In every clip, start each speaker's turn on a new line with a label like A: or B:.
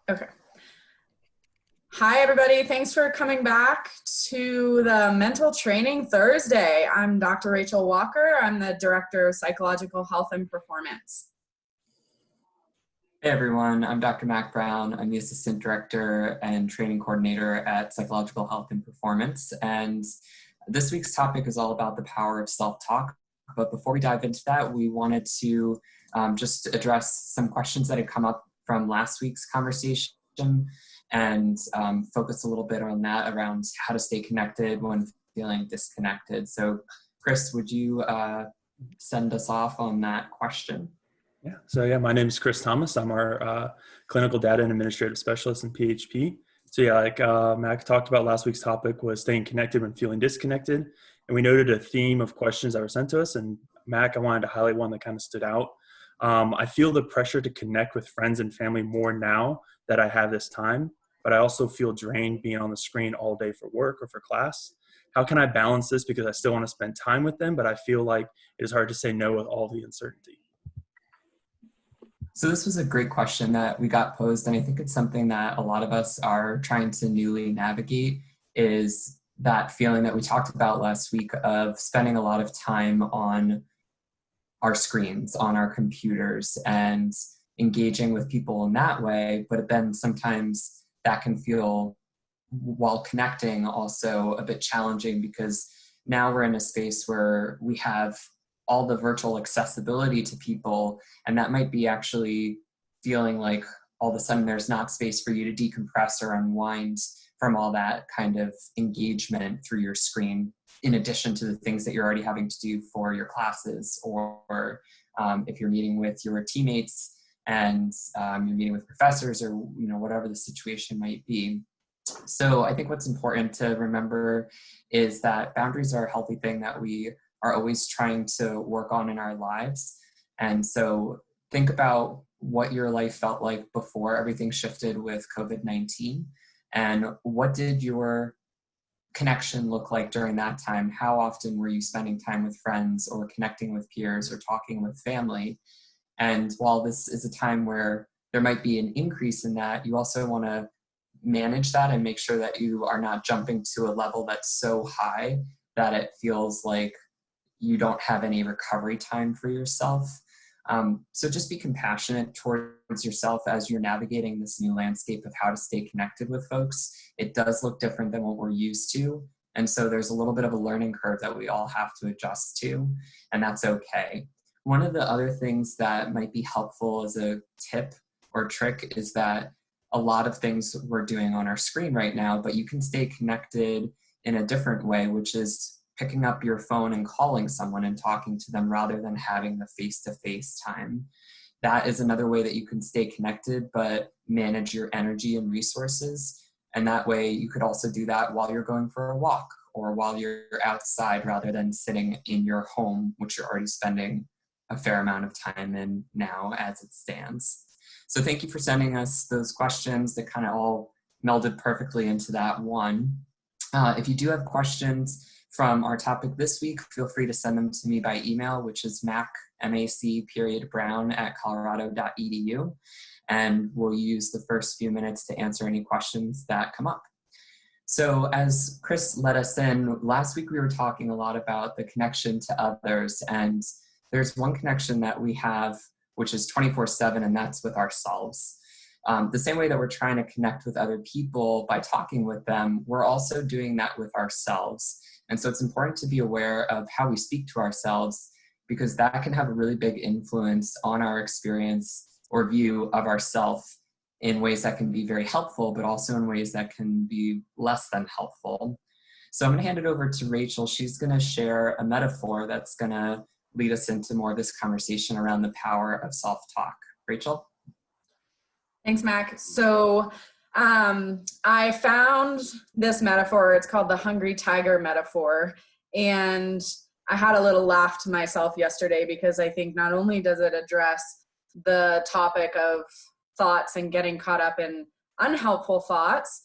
A: Okay. Hi, everybody. Thanks for coming back to the Mental Training Thursday. I'm Dr. Rachel Walker. I'm the Director of Psychological Health and Performance.
B: Hey everyone, I'm Dr. Mac Brown. I'm the Assistant Director and Training Coordinator at Psychological Health and Performance. And this week's topic is all about the power of self-talk. But before we dive into that, we wanted to just address some questions that had come up from last week's conversation and focus a little bit on that around how to stay connected when feeling disconnected. So Chris, would you send us off on that question?
C: My name is Chris Thomas. I'm our clinical data and administrative specialist in PHP. Like Mac talked about, last week's topic was staying connected when feeling disconnected. And we noted a theme of questions that were sent to us. And Mac, I wanted to highlight one that kind of stood out. I feel the pressure to connect with friends and family more now that I have this time, but I also feel drained being on the screen all day for work or for class. How can I balance this? Because I still want to spend time with them, but I feel like it is hard to say no with all the uncertainty.
B: So this was a great question that we got posed, and I think it's something that a lot of us are trying to newly navigate, is that feeling that we talked about last week of spending a lot of time on our screens, on our computers, and engaging with people in that way, but then sometimes that can feel, while connecting, also a bit challenging because now we're in a space where we have all the virtual accessibility to people, and that might be actually feeling like all of a sudden there's not space for you to decompress or unwind from all that kind of engagement through your screen, in addition to the things that you're already having to do for your classes, or if you're meeting with your teammates and you're meeting with professors, or whatever the situation might be. So I think what's important to remember is that boundaries are a healthy thing that we are always trying to work on in our lives. And so think about what your life felt like before everything shifted with COVID-19, and what did your connection look like during that time? How often were you spending time with friends or connecting with peers or talking with family? And while this is a time where there might be an increase in that, you also want to manage that and make sure that you are not jumping to a level that's so high that it feels like you don't have any recovery time for yourself. So just be compassionate towards yourself as you're navigating this new landscape of how to stay connected with folks. It does look different than what we're used to. And so there's a little bit of a learning curve that we all have to adjust to, and that's okay. One of the other things that might be helpful as a tip or trick is that a lot of things we're doing on our screen right now, but you can stay connected in a different way, which is picking up your phone and calling someone and talking to them rather than having the face-to-face time. That is another way that you can stay connected, but manage your energy and resources. And that way you could also do that while you're going for a walk or while you're outside, rather than sitting in your home, which you're already spending a fair amount of time in now as it stands. So thank you for sending us those questions that kind of all melded perfectly into that one. If you do have questions from our topic this week, feel free to send them to me by email, which is mac.brown@colorado.edu. And we'll use the first few minutes to answer any questions that come up. So as Chris let us in, last week we were talking a lot about the connection to others. And there's one connection that we have, which is 24/7, and that's with ourselves. The same way that we're trying to connect with other people by talking with them, we're also doing that with ourselves. And so it's important to be aware of how we speak to ourselves, because that can have a really big influence on our experience or view of ourselves in ways that can be very helpful, but also in ways that can be less than helpful. So I'm going to hand it over to Rachel. She's going to share a metaphor that's going to lead us into more of this conversation around the power of self-talk. Rachel?
A: Thanks, Mac. So I found this metaphor. It's called the hungry tiger metaphor. And I had a little laugh to myself yesterday, because I think not only does it address the topic of thoughts and getting caught up in unhelpful thoughts,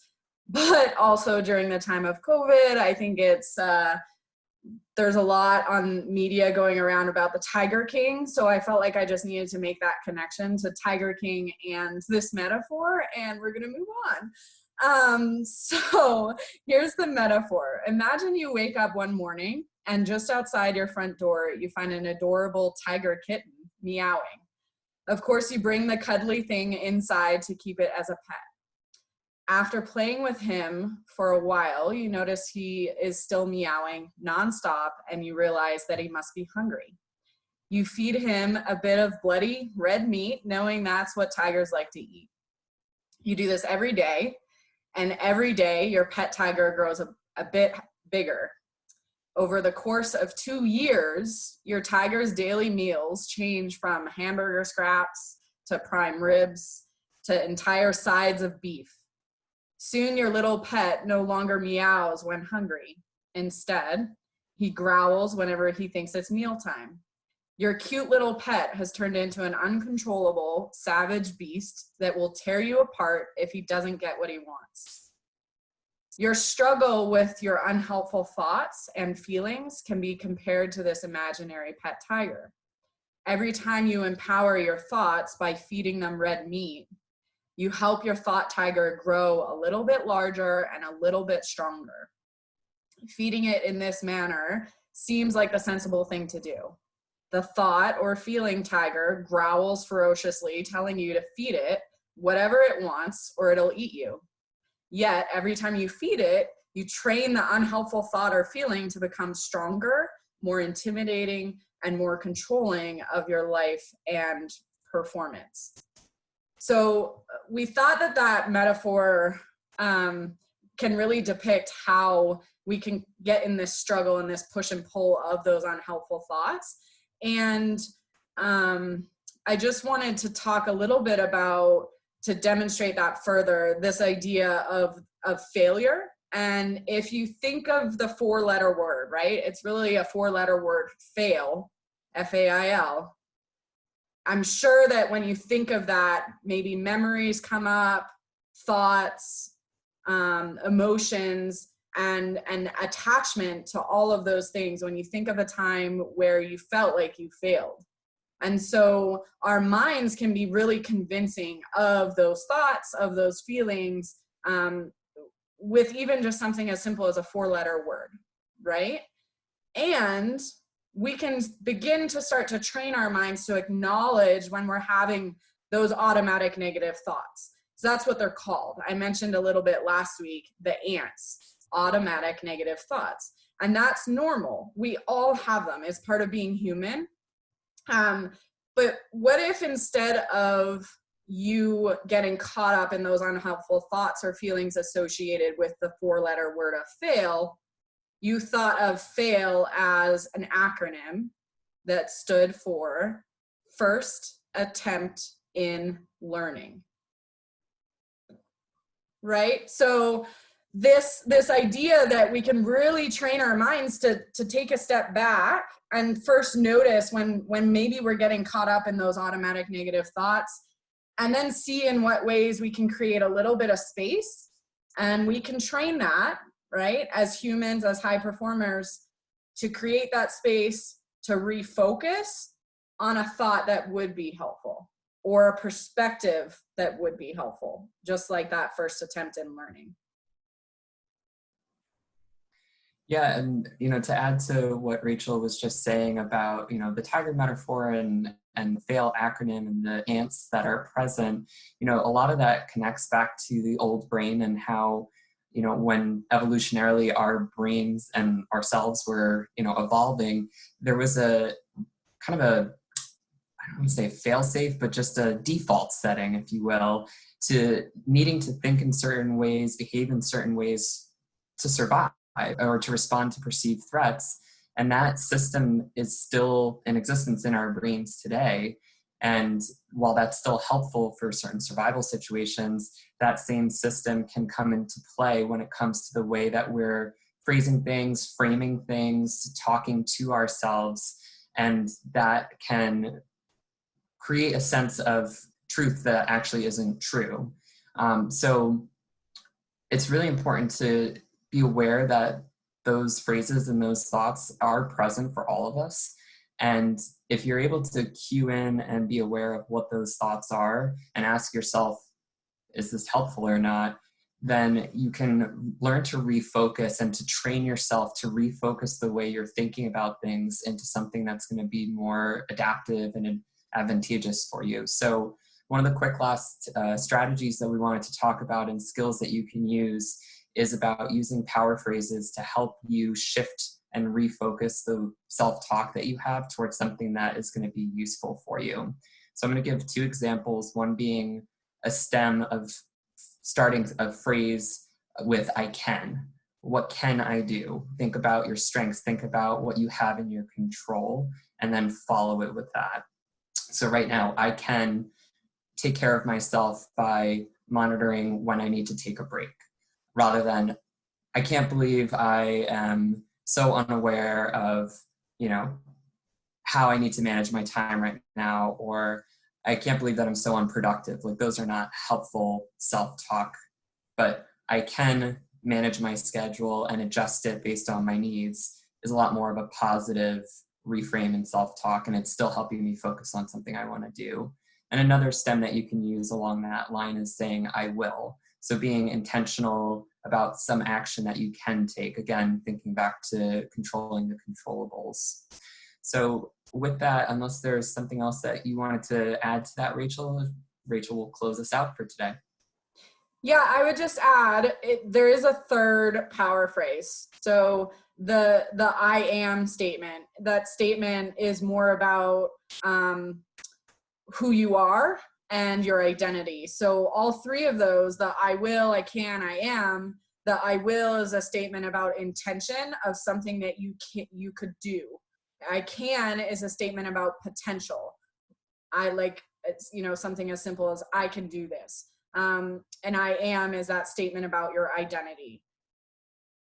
A: but also during the time of COVID, I think it's there's a lot on media going around about the Tiger King. So I felt like I just needed to make that connection to Tiger King and this metaphor, and we're gonna move on. So here's the metaphor. Imagine you wake up one morning and just outside your front door, you find an adorable tiger kitten meowing. Of course, you bring the cuddly thing inside to keep it as a pet. After playing with him for a while, you notice he is still meowing nonstop, and you realize that he must be hungry. You feed him a bit of bloody red meat, knowing that's what tigers like to eat. You do this every day, and every day your pet tiger grows a bit bigger. Over the course of 2 years, your tiger's daily meals change from hamburger scraps to prime ribs to entire sides of beef. Soon your little pet no longer meows when hungry. Instead, he growls whenever he thinks it's mealtime. Your cute little pet has turned into an uncontrollable, savage beast that will tear you apart if he doesn't get what he wants. Your struggle with your unhelpful thoughts and feelings can be compared to this imaginary pet tiger. Every time you empower your thoughts by feeding them red meat, you help your thought tiger grow a little bit larger and a little bit stronger. Feeding it in this manner seems like the sensible thing to do. The thought or feeling tiger growls ferociously, telling you to feed it whatever it wants or it'll eat you. Yet, every time you feed it, you train the unhelpful thought or feeling to become stronger, more intimidating, and more controlling of your life and performance. So we thought that metaphor can really depict how we can get in this struggle and this push and pull of those unhelpful thoughts. And I just wanted to talk a little bit about, to demonstrate that further, this idea of failure. And if you think of the 4-letter word, right? It's really a 4-letter word, fail, F-A-I-L. I'm sure that when you think of that, maybe memories come up, thoughts, emotions, and attachment to all of those things when you think of a time where you felt like you failed. And so our minds can be really convincing of those thoughts, of those feelings, with even just something as simple as a 4-letter word, right? And we can begin to start to train our minds to acknowledge when we're having those automatic negative thoughts. So that's what they're called. I mentioned a little bit last week, the ants, automatic negative thoughts. And that's normal. We all have them. It's part of being human. But what if instead of you getting caught up in those unhelpful thoughts or feelings associated with the 4-letter word of fail, you thought of fail as an acronym that stood for first attempt in learning, right? So this idea that we can really train our minds to take a step back and first notice when maybe we're getting caught up in those automatic negative thoughts, and then see in what ways we can create a little bit of space, and we can train that, right, as humans, as high performers, to create that space to refocus on a thought that would be helpful or a perspective that would be helpful, just like that first attempt in learning.
B: Yeah, and to add to what Rachel was just saying about the tiger metaphor and the fail acronym and the ants that are present, a lot of that connects back to the old brain and how when evolutionarily our brains and ourselves were evolving, there was a kind of a, I don't want to say fail-safe, but just a default setting, if you will, to needing to think in certain ways, behave in certain ways to survive or to respond to perceived threats. And that system is still in existence in our brains today. And while that's still helpful for certain survival situations, that same system can come into play when it comes to the way that we're phrasing things, framing things, talking to ourselves. And that can create a sense of truth that actually isn't true. So it's really important to be aware that those phrases and those thoughts are present for all of us. And if you're able to cue in and be aware of what those thoughts are and ask yourself, is this helpful or not? Then you can learn to refocus and to train yourself to refocus the way you're thinking about things into something that's going to be more adaptive and advantageous for you. So one of the quick last strategies that we wanted to talk about and skills that you can use is about using power phrases to help you shift and refocus the self-talk that you have towards something that is going to be useful for you. So I'm going to give 2 examples, one being a stem of starting a phrase with I can. What can I do? Think about your strengths, think about what you have in your control, and then follow it with that. So right now, I can take care of myself by monitoring when I need to take a break, rather than I can't believe I am so unaware of, how I need to manage my time right now, or I can't believe that I'm so unproductive. Like, those are not helpful self-talk, but I can manage my schedule and adjust it based on my needs is a lot more of a positive reframe in self-talk, and it's still helping me focus on something I want to do. And another stem that you can use along that line is saying I will. So being intentional about some action that you can take, again, thinking back to controlling the controllables. So with that, unless there's something else that you wanted to add to that, Rachel will close us out for today.
A: Yeah, I would just add, there is a third power phrase. So the I am statement, that statement is more about who you are and your identity. So all 3 of those, the I will, I can, I am, the I will is a statement about intention of something that you could do. I can is a statement about potential. It's, something as simple as I can do this. And I am is that statement about your identity.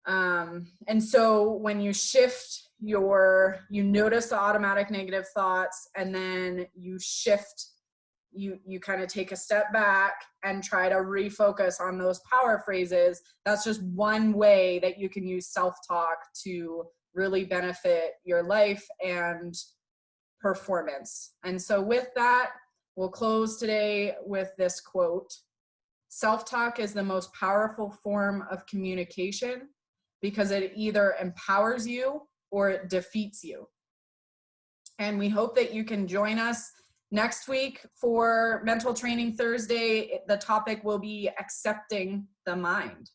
A: And so when you shift you notice the automatic negative thoughts, and then you shift, you kind of take a step back and try to refocus on those power phrases. That's just one way that you can use self-talk to really benefit your life and performance. And so with that, we'll close today with this quote. Self-talk is the most powerful form of communication because it either empowers you or it defeats you. And we hope that you can join us next week for Mental Training Thursday. The topic will be accepting the mind.